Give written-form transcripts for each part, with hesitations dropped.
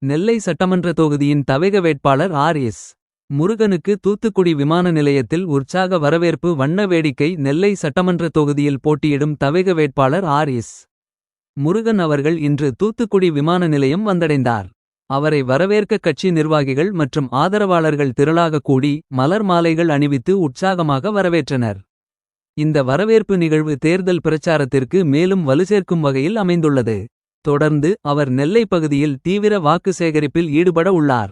நெல்லை சட்டமன்ற தொகுதியின் தவேக வேட்பாளர் ஆர்.எஸ். முருகனுக்கு தூத்துக்குடி விமான நிலையத்தில் உற்சாக வரவேற்பு. வண்ண வேடிக்கை. நெல்லை சட்டமன்ற தொகுதியில் போட்டியிடும் தவேக வேட்பாளர் ஆர்.எஸ். முருகன் அவர்கள் இன்று தூத்துக்குடி விமான நிலையம் வந்தடைந்தார். அவரை வரவேற்க கட்சி நிர்வாகிகள் மற்றும் ஆதரவாளர்கள் திரளாக கூடி மலர் மாலைகள் அணிவித்து உற்சாகமாக வரவேற்றனர். இந்த வரவேற்பு நிகழ்வு தேர்தல் பிரச்சாரத்திற்கு மேலும் வலுசேர்க்கும் வகையில் அமைந்துள்ளது. தொடர்ந்து அவர் நெல்லை பகுதியில் தீவிர வாக்கு சேகரிப்பில் ஈடுபட உள்ளார்.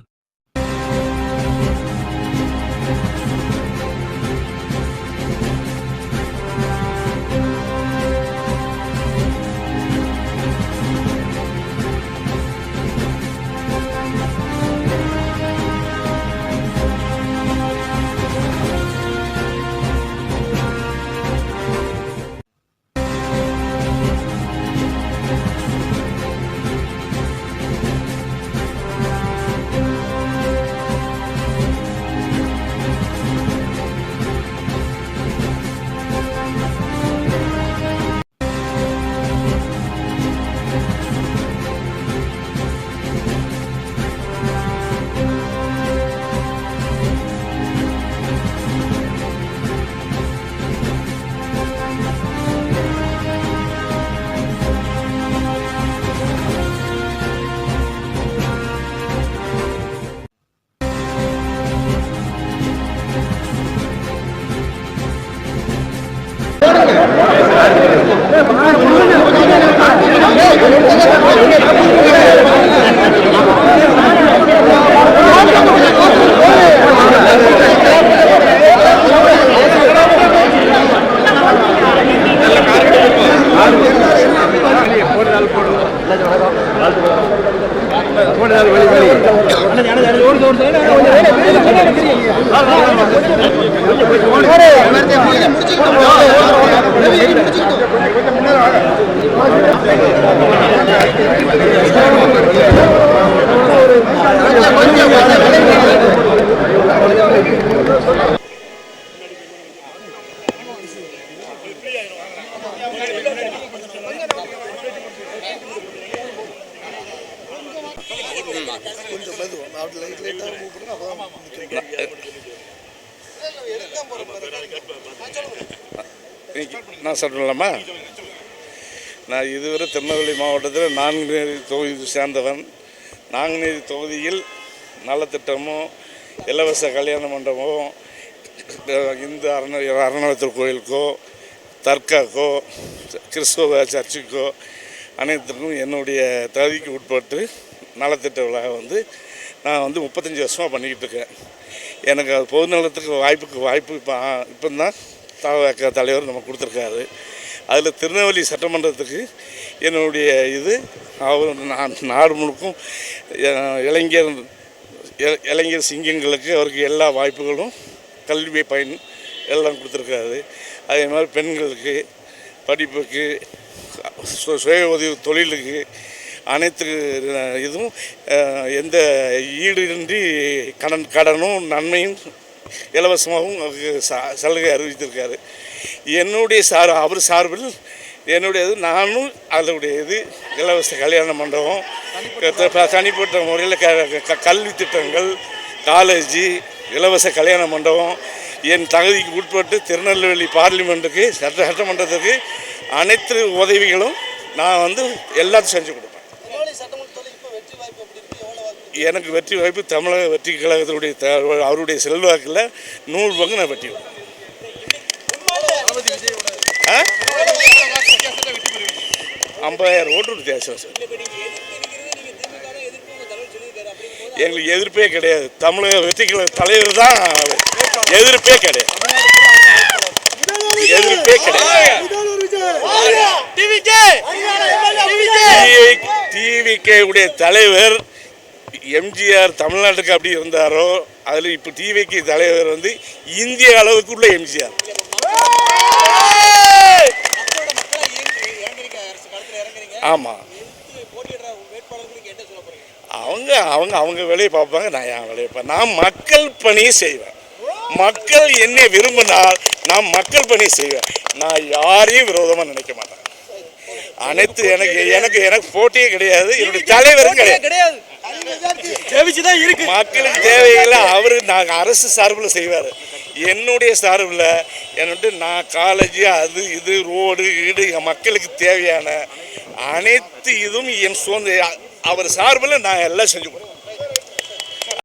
நான் சொல்லலாமா? நான் இதுவரை திருநெல்வேலி மாவட்டத்தில் நாங்குநேரி தொகுதி சேர்ந்தவன். நாங்குநேரி தொகுதியில் நலத்திட்டமும் இலவச கல்யாண மண்டபமும் இந்து அறநிலையத்துறை கோயிலுக்கோ தர்காக்கோ கிறிஸ்துவ சர்ச்சுக்கோ அனைத்துக்கும் என்னுடைய தகுதிக்கு உட்பட்டு நலத்திட்ட விழா நான் 35 வருஷமாக பண்ணிக்கிட்டு இருக்கேன். எனக்கு அது பொது நலத்துக்கு வாய்ப்பு இப்போ தான் தலைவர் நம்ம கொடுத்துருக்காரு. அதில் திருநெல்வேலி சட்டமன்றத்துக்கு என்னுடைய நாடு முழுக்கும் இளைஞர் சிங்கங்களுக்கு அவருக்கு எல்லா வாய்ப்புகளும் கல்வி பயன் எல்லாம் கொடுத்துருக்காரு. அதே மாதிரி பெண்களுக்கு படிப்புக்கு சுய உதவி தொழிலுக்கு அனைத்து இதுவும் எந்த ஈடின்றி கடனும் நன்மையும் இலவசமாகவும் சலுகை அறிவித்திருக்காரு. என்னுடைய அவர் சார்பில் என்னுடைய நானும் அதனுடைய இலவச கல்யாண மண்டபம் தனிப்பட்ட முறையில் கல்வி திட்டங்கள் காலேஜி இலவச கல்யாண மண்டபம் என் தகுதிக்கு உட்பட்டு திருநெல்வேலி பார்லிமெண்ட்டுக்கு சட்டமன்றத்துக்கு அனைத்து உதவிகளும் நான் எல்லாத்தையும் செஞ்சு கொடுப்பேன். எனக்கு வெற்றி வாய்ப்பு தமிழக வெற்றி கழகத்தினுடைய அவருடைய செல்வாக்கில் 100 பங்கு நான் வெற்றி விடுவேன். 50,000 ஓட்டு வித்தியாசம் சார். எங்களுக்கு எதிர்ப்பே கிடையாது. தமிழக வெற்றி கழக தலைவர் தான் எதிர்ப்பே கிடையாது. டிவிகே உடைய தலைவர் எம்ஜிஆர் தமிழ்நாட்டுக்கு அப்படி இருந்தாரோ அதில் இப்போ டிவிக்கு தலைவர் இந்திய அளவுக்குள்ள எம்ஜிஆர். ஆமாம், அவங்க வேலையை பார்ப்பாங்க, நான் என் வேலையை பார்ப்பேன். நான் மக்கள் பணியை செய்வேன். மக்கள் என்னை விரும்பினால் நான் மக்கள் பணி செய்வேன். நான் யாரையும் விரோதமாக நினைக்க மாட்டேன். அனைத்து எனக்கு போட்டியே கிடையாது, என்னுடைய தலைவரும் கிடையாது. ஜெயிச்சுதான் இருக்கு. மக்களுக்கு தேவைகளை அவர் நாங்கள் அரசு சார்பில் செய்வார். என்னுடைய சார்பில் என்னட்டு நான் காலேஜ் அது இது ரோடு வீடு என் மக்களுக்கு தேவையான அனைத்து இதுவும் என் சொந்த அவர் சார்பில் நான் எல்லாம் செஞ்சு கொடுப்பேன்.